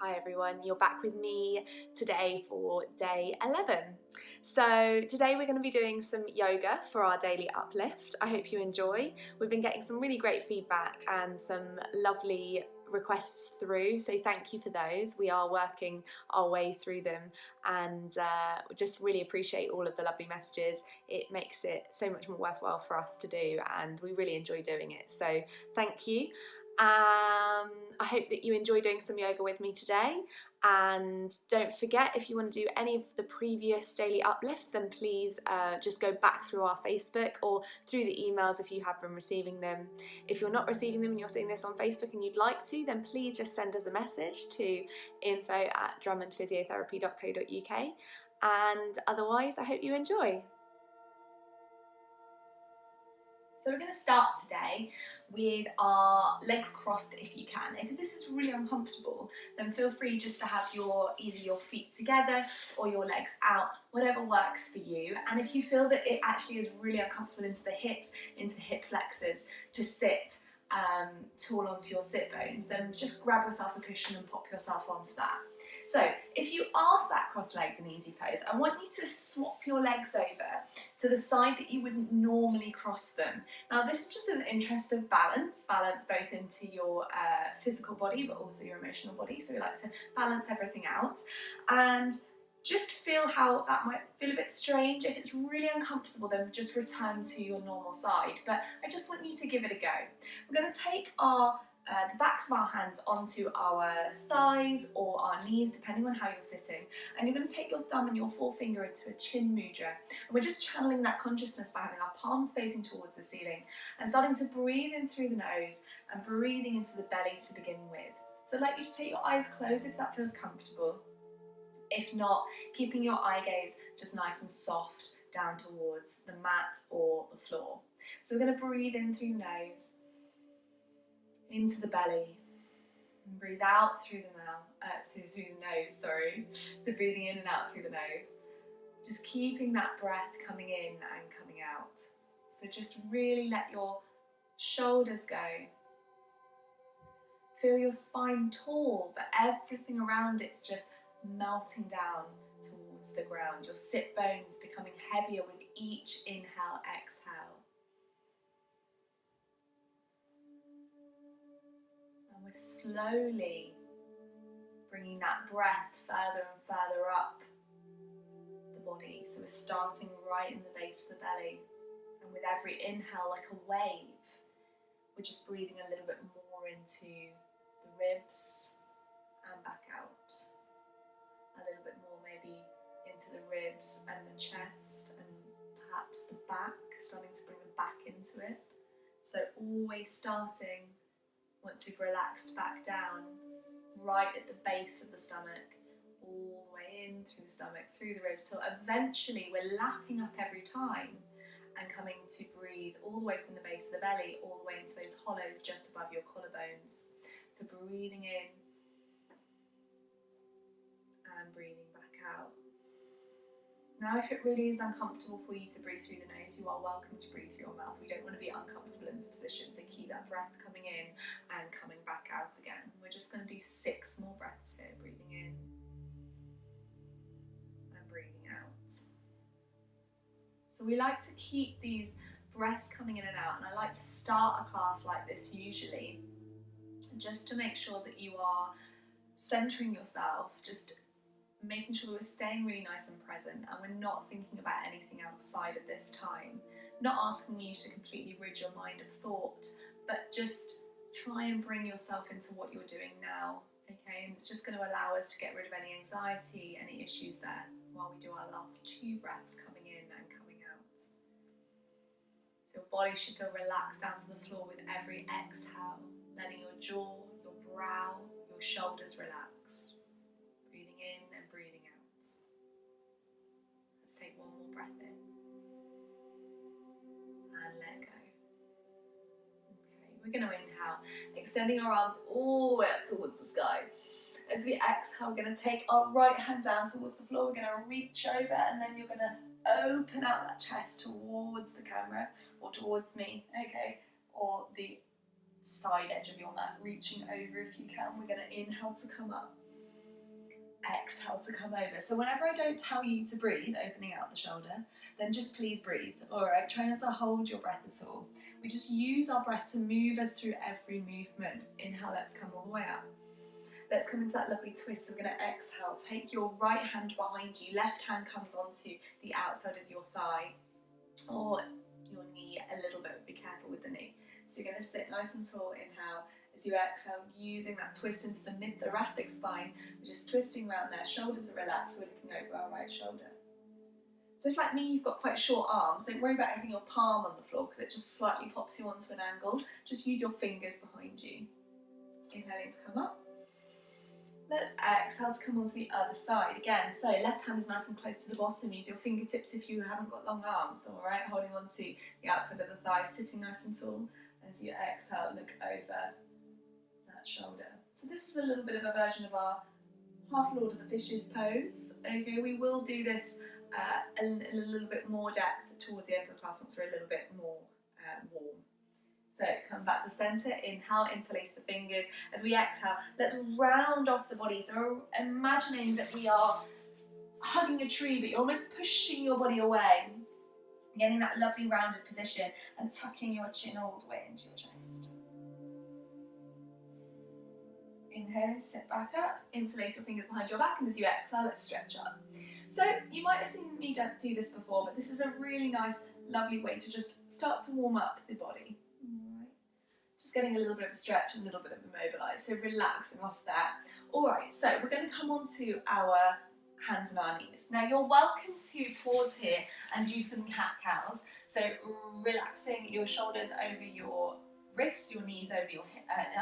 Hi everyone, you're back with me today for day 11. So today we're going to be doing some yoga for our daily uplift. I hope you enjoy. We've been getting some really great feedback and some lovely requests through, so thank you for those. We are working our way through them and we just really appreciate all of the lovely messages. It makes it so much more worthwhile for us to do and we really enjoy doing it, so thank you. I hope that you enjoy doing some yoga with me today, and don't forget, if you want to do any of the previous daily uplifts, then please just go back through our Facebook or through the emails if you have been receiving them. If you're not receiving them and you're seeing this on Facebook and you'd like to, then please just send us a message to info@drummondphysiotherapy.co.uk, and otherwise I hope you enjoy. So we're going to start today with our legs crossed if you can. If this is really uncomfortable, then feel free just to have either your feet together or your legs out, whatever works for you. And if you feel that it actually is really uncomfortable into the hip flexors to sit tall onto your sit bones, then just grab yourself a cushion and pop yourself onto that. So if you are sat cross-legged in easy pose, I want you to swap your legs over to the side that you wouldn't normally cross them. Now this is just an interest of balance both into your physical body but also your emotional body, so we like to balance everything out. And just feel how that might feel a bit strange. If it's really uncomfortable, then just return to your normal side. But I just want you to give it a go. We're going to take the backs of our hands onto our thighs or our knees, depending on how you're sitting. And you're going to take your thumb and your forefinger into a chin mudra. And we're just channeling that consciousness by having our palms facing towards the ceiling and starting to breathe in through the nose and breathing into the belly to begin with. So I'd like you to take your eyes closed if that feels comfortable. If not, keeping your eye gaze just nice and soft down towards the mat or the floor. So we're going to breathe in through the nose, into the belly, and breathe out through the nose, sorry. So breathing in and out through the nose. Just keeping that breath coming in and coming out. So just really let your shoulders go. Feel your spine tall, but everything around it's just melting down towards the ground. Your sit bones becoming heavier with each inhale, exhale. And we're slowly bringing that breath further and further up the body. So we're starting right in the base of the belly. And with every inhale, like a wave, we're just breathing a little bit more into the ribs and back out. A little bit more maybe into the ribs and the chest and perhaps the back, starting to bring the back into it. So always starting, once you've relaxed back down, right at the base of the stomach, all the way in through the stomach, through the ribs, till eventually we're lapping up every time and coming to breathe all the way from the base of the belly, all the way into those hollows just above your collarbones. So breathing in and breathing back out. Now if it really is uncomfortable for you to breathe through the nose, you are welcome to breathe through your mouth. We don't want to be uncomfortable in this position, so keep that breath coming in and coming back out again. We're just going to do 6 more breaths here, breathing in and breathing out. So we like to keep these breaths coming in and out, and I like to start a class like this usually just to make sure that you are centering yourself, just making sure that we're staying really nice and present and we're not thinking about anything outside of this time. Not asking you to completely rid your mind of thought, but just try and bring yourself into what you're doing now, okay? And it's just going to allow us to get rid of any anxiety, any issues there, while we do our last 2 breaths coming in and coming out. So your body should feel relaxed down to the floor with every exhale, letting your jaw, your brow, your shoulders relax. Breathing in and breathing out. Let's take 1 more breath in. And let go. Okay, we're going to inhale, extending our arms all the way up towards the sky. As we exhale, we're going to take our right hand down towards the floor. We're going to reach over and then you're going to open out that chest towards the camera or towards me, okay? Or the side edge of your mat, reaching over if you can. We're going to inhale to come up. exhale to come over. So whenever I don't tell you to breathe, opening out the shoulder, then just please breathe. All right, try not to hold your breath at all. We just use our breath to move us through every movement. Inhale, let's come all the way up. Let's come into that lovely twist. So we're going to exhale. Take your right hand behind you. Left hand comes onto the outside of your thigh or your knee a little bit. Be careful with the knee. So you're going to sit nice and tall. Inhale. As you exhale, using that twist into the mid-thoracic spine, we're just twisting around there. Shoulders are relaxed. We're looking over our right shoulder. So if, like me, you've got quite short arms, don't worry about having your palm on the floor because it just slightly pops you onto an angle. Just use your fingers behind you. Inhaling to come up. Let's exhale to come onto the other side again. So left hand is nice and close to the bottom. Use your fingertips if you haven't got long arms. All right, holding on to the outside of the thigh, sitting nice and tall. As you exhale, look over that shoulder. So this is a little bit of a version of our half Lord of the Fishes pose. Okay, we will do this in a little bit more depth towards the end of the class once we're a little bit more warm. So come back to centre, inhale, interlace the fingers. As we exhale, let's round off the body. So we're imagining that we are hugging a tree, but you're almost pushing your body away. Getting that lovely rounded position and tucking your chin all the way into your chest. Inhale, sit back up, interlace your fingers behind your back, and as you exhale, let's stretch up. So you might have seen me do this before, but this is a really nice, lovely way to just start to warm up the body. Alright. Just getting a little bit of a stretch and a little bit of a mobilise, so relaxing off that. Alright, so we're going to come on to our hands and our knees. Now you're welcome to pause here and do some cat-cows. So relaxing your shoulders over your wrists, your knees over your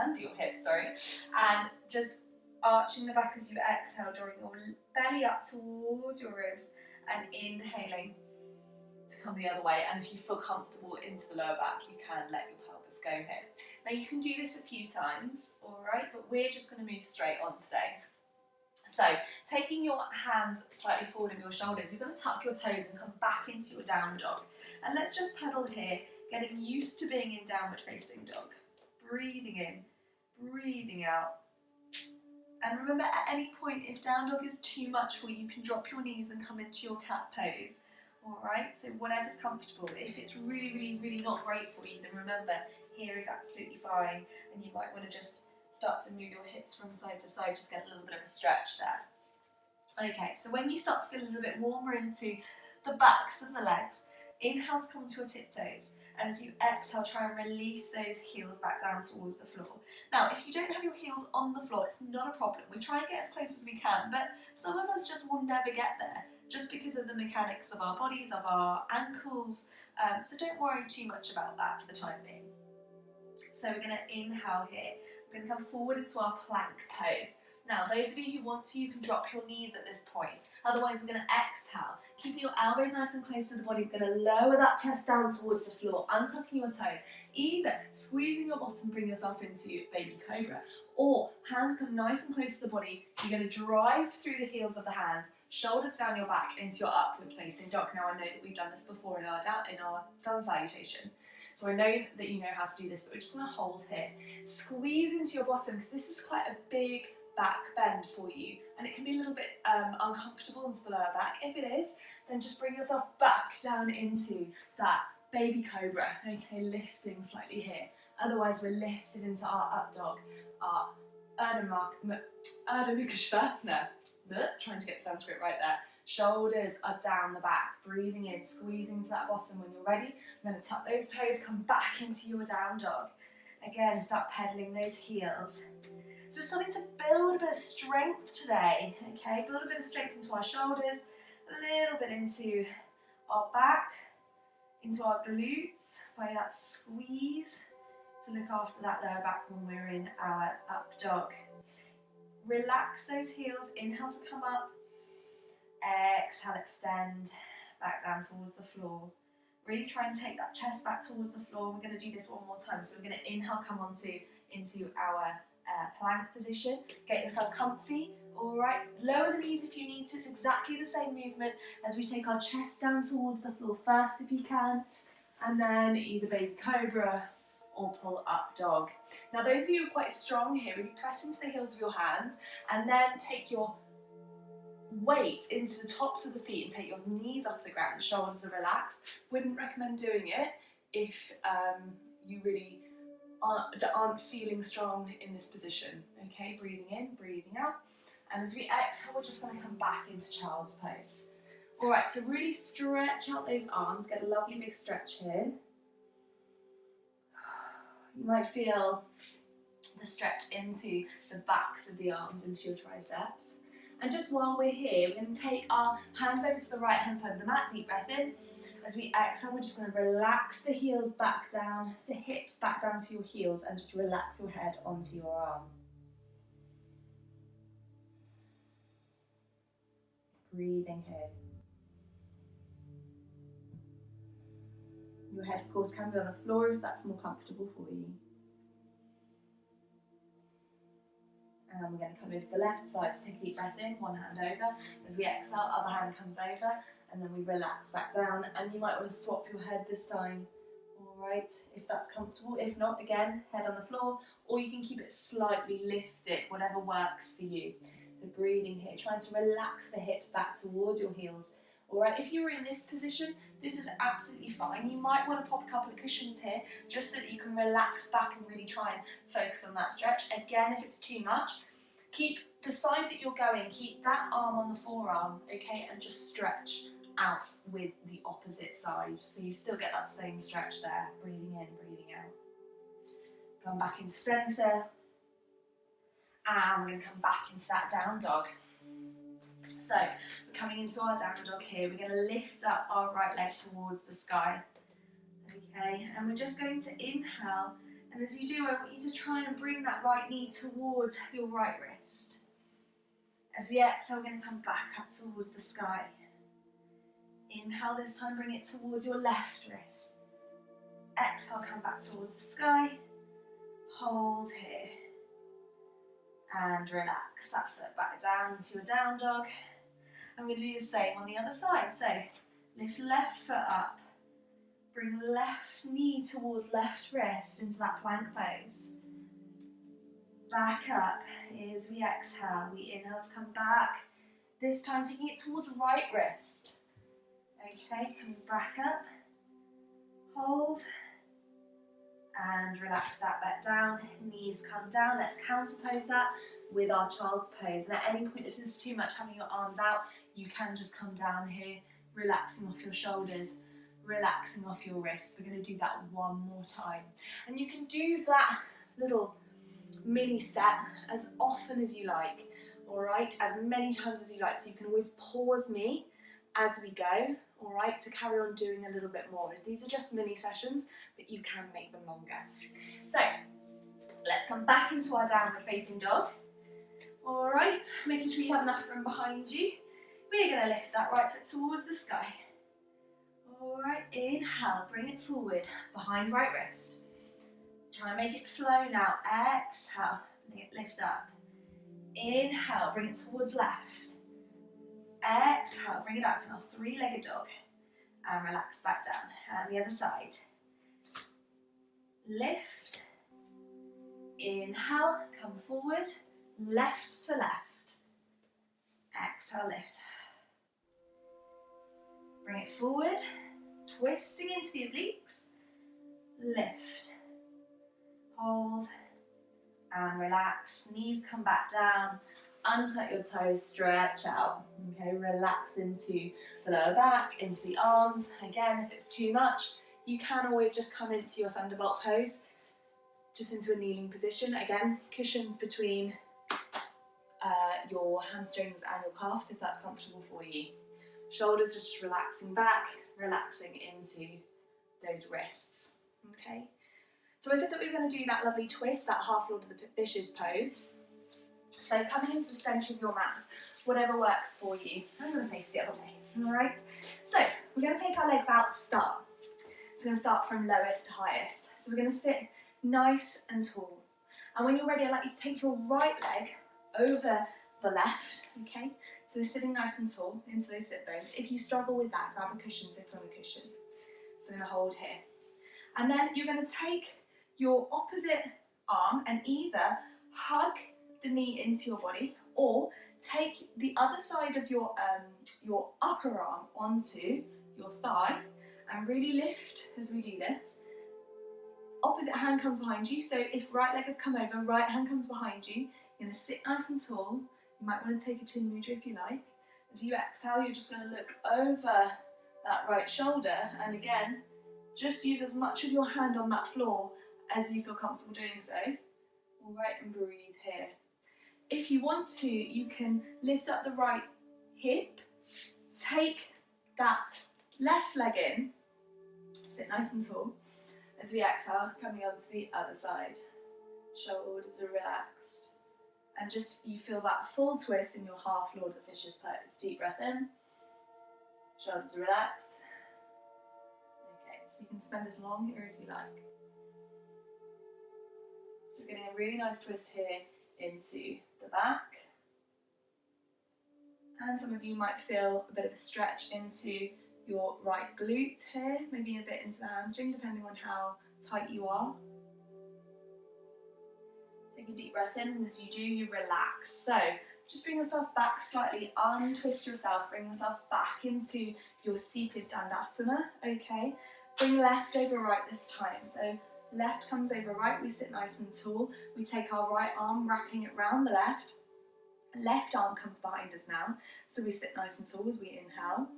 under your hips, and just arching the back as you exhale, drawing your belly up towards your ribs and inhaling to come the other way. And if you feel comfortable into the lower back, you can let your pelvis go here. Now you can do this a few times, all right, but we're just going to move straight on today. So taking your hands slightly forward of your shoulders, you're going to tuck your toes and come back into your down dog. And let's just pedal here, getting used to being in downward facing dog. Breathing in, breathing out. And remember, at any point, if down dog is too much for you, you can drop your knees and come into your cat pose. All right, so whatever's comfortable. If it's really, really, really not great for you, then remember, here is absolutely fine. And you might want to just start to move your hips from side to side, just get a little bit of a stretch there. Okay, so when you start to feel a little bit warmer into the backs of the legs, inhale to come to your tiptoes, and as you exhale, try and release those heels back down towards the floor. Now, if you don't have your heels on the floor, it's not a problem. We try and get as close as we can, but some of us just will never get there, just because of the mechanics of our bodies, of our ankles, so don't worry too much about that for the time being. So we're going to inhale here. We're going to come forward into our plank pose. Now, those of you who want to, you can drop your knees at this point. Otherwise, we're going to exhale. Keeping your elbows nice and close to the body, we're going to lower that chest down towards the floor, untucking your toes. Either squeezing your bottom, bring yourself into baby cobra, or hands come nice and close to the body. You're going to drive through the heels of the hands, shoulders down your back into your upward facing dog. Now, I know that we've done this before in our sun salutation. So I know that you know how to do this, but we're just going to hold here. Squeeze into your bottom, because this is quite a big back bend for you, and it can be a little bit uncomfortable into the lower back. If it is, then just bring yourself back down into that baby cobra, okay, lifting slightly here. Otherwise, we're lifted into our up dog, our Ardha Mukha Svanasana. Trying to get Sanskrit right there. Shoulders are down the back, breathing in, squeezing to that bottom. When you're ready, I'm going to tuck those toes, come back into your down dog. Again, start pedaling those heels. So we're starting to build a bit of strength today, okay? Build a bit of strength into our shoulders, a little bit into our back, into our glutes, by that squeeze to look after that lower back when we're in our up dog. Relax those heels, inhale to come up, exhale, extend, back down towards the floor. Really try and take that chest back towards the floor. We're going to do this one more time. So we're going to inhale, come into our plank position. Get yourself comfy, all right? Lower the knees if you need to. It's exactly the same movement as we take our chest down towards the floor first if you can, and then either baby cobra or pull up dog. Now those of you who are quite strong here, really press into the heels of your hands and then take your weight into the tops of the feet and take your knees off the ground, shoulders are relaxed. Wouldn't recommend doing it if you really aren't feeling strong in this position. Okay, breathing in, breathing out. And as we exhale, we're just going to come back into child's pose. All right, so really stretch out those arms, get a lovely big stretch here. You might feel the stretch into the backs of the arms, into your triceps. And just while we're here, we're going to take our hands over to the right hand side of the mat, deep breath in. As we exhale, we're just going to relax the heels back down, so hips back down to your heels, and just relax your head onto your arm. Breathing here. Your head, of course, can be on the floor if that's more comfortable for you. And we're going to come over to the left side, so take a deep breath in, one hand over. As we exhale, other hand comes over, and then we relax back down. And you might want to swap your head this time, all right, if that's comfortable. If not, again, head on the floor, or you can keep it slightly lifted, whatever works for you. So breathing here, trying to relax the hips back towards your heels. All right, if you're in this position, this is absolutely fine. You might want to pop a couple of cushions here just so that you can relax back and really try and focus on that stretch. Again, if it's too much, keep the side that you're going, keep that arm on the forearm, okay, and just stretch out with the opposite side. So you still get that same stretch there. Breathing in, breathing out. Come back into centre. And we're going to come back into that down dog. So we're coming into our down dog here. We're going to lift up our right leg towards the sky. Okay, and we're just going to inhale. And as you do, I want you to try and bring that right knee towards your right wrist. As we exhale, we're going to come back up towards the sky. Inhale this time, bring it towards your left wrist. Exhale, come back towards the sky. Hold here. And relax that foot back down into your down dog. I'm going to do the same on the other side. So lift left foot up. Bring left knee towards left wrist into that plank pose. Back up as we exhale. We inhale to come back. This time taking it towards right wrist. Okay, coming back up. Hold. And relax that back down, knees come down. Let's counterpose that with our child's pose. And at any point, if this is too much having your arms out, you can just come down here, relaxing off your shoulders, relaxing off your wrists. We're going to do that one more time. And you can do that little mini set as often as you like, all right? As many times as you like. So you can always pause me as we go, all right, to carry on doing a little bit more. As these are just mini sessions, but you can make them longer. So let's come back into our downward facing dog. All right, making sure you have enough room behind you. We're going to lift that right foot towards the sky. All right, inhale, bring it forward, behind right wrist. Try and make it flow now. Exhale, lift up. Inhale, bring it towards left. Exhale, bring it up in our three-legged dog. And relax back down. And the other side. Lift. Inhale, come forward. Left to left. Exhale, lift. Bring it forward. Twisting into the obliques. Lift. Hold. And relax. Knees come back down. Untuck your toes, stretch out. Okay, relax into the lower back, into the arms. Again, if it's too much, you can always just come into your thunderbolt pose, just into a kneeling position. Again, cushions between your hamstrings and your calves if that's comfortable for you. Shoulders just relaxing back, relaxing into those wrists. Okay. So I said that we were going to do that lovely twist, that half Lord of the Fishes pose. So coming into the centre of your mat, whatever works for you. I'm going to face the other way, all right? So we're going to take our legs out to start. So we're going to start from lowest to highest. So we're going to sit nice and tall. And when you're ready, I'd like you to take your right leg over the left, okay? So we're sitting nice and tall into those sit bones. If you struggle with that, grab a cushion, sit on a cushion. So I'm going to hold here. And then you're going to take your opposite arm and either hug the knee into your body or take the other side of your upper arm onto your thigh and really lift as we do this. Opposite hand comes behind you, so if right leg has come over, right hand comes behind you. You're going to sit nice and tall. You might want to take a chin mudra if you like. As you exhale, you're just going to look over that right shoulder, and again, just use as much of your hand on that floor as you feel comfortable doing so. All right, and breathe here. If you want to, you can lift up the right hip, take that left leg in, sit nice and tall. As we exhale, coming on to the other side. Shoulders are relaxed. And just, you feel that full twist in your half Lord of the Fishes pose. Deep breath in. Shoulders are relaxed. Okay, so you can spend as long here as you like. So we're getting a really nice twist here into the back. And some of you might feel a bit of a stretch into your right glute here, maybe a bit into the hamstring, depending on how tight you are. Take a deep breath in, and as you do, you relax. So just bring yourself back slightly, untwist yourself, bring yourself back into your seated Dandasana, okay? Bring left over right this time. So left comes over right, we sit nice and tall. We take our right arm, wrapping it round the left. Left arm comes behind us now, so we sit nice and tall as we inhale.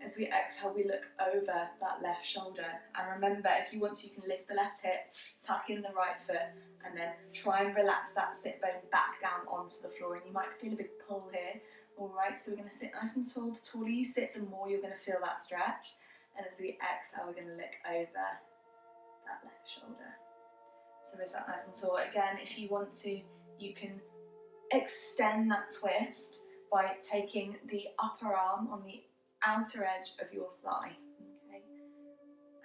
As we exhale, we look over that left shoulder. And remember, if you want to, you can lift the left hip, tuck in the right foot, and then try and relax that sit bone back down onto the floor. And you might feel a big pull here. All right, so we're going to sit nice and tall. The taller you sit, the more you're going to feel that stretch. And as we exhale, we're going to look over that left shoulder. So we sit nice and tall. Again, if you want to, you can extend that twist by taking the upper arm on the outer edge of your thigh, okay,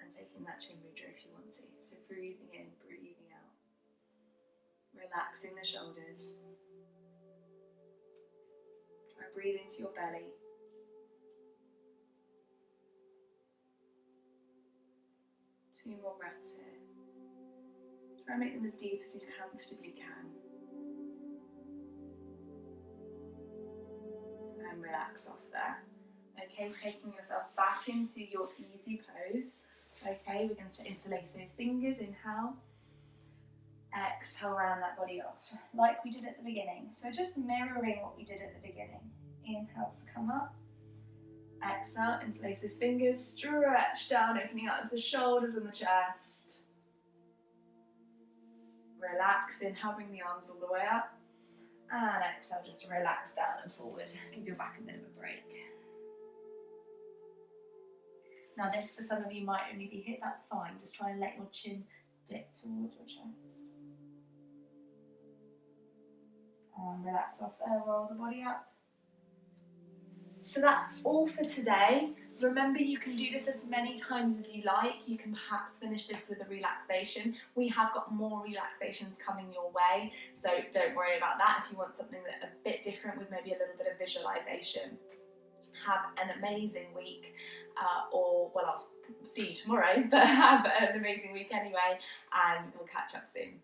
and taking that chin mudra if you want to. So breathing in, breathing out, relaxing the shoulders. Try and breathe into your belly. Two more breaths here. Try and make them as deep as you comfortably can. And relax off there. Okay, taking yourself back into your easy pose. Okay, we're going to interlace those fingers, inhale. Exhale, round that body off, like we did at the beginning. So just mirroring what we did at the beginning. Inhale to come up. Exhale, interlace those fingers, stretch down, opening out into the shoulders and the chest. Relax, inhale, bring the arms all the way up. And exhale, just to relax down and forward. Give your back a bit of a break. Now this, for some of you, might only be hit, that's fine. Just try and let your chin dip towards your chest. And relax off there, roll the body up. So that's all for today. Remember, you can do this as many times as you like. You can perhaps finish this with a relaxation. We have got more relaxations coming your way, so don't worry about that. If you want something that a bit different with maybe a little bit of visualization. Have an amazing week, or well, I'll see you tomorrow, but have an amazing week anyway, and we'll catch up soon.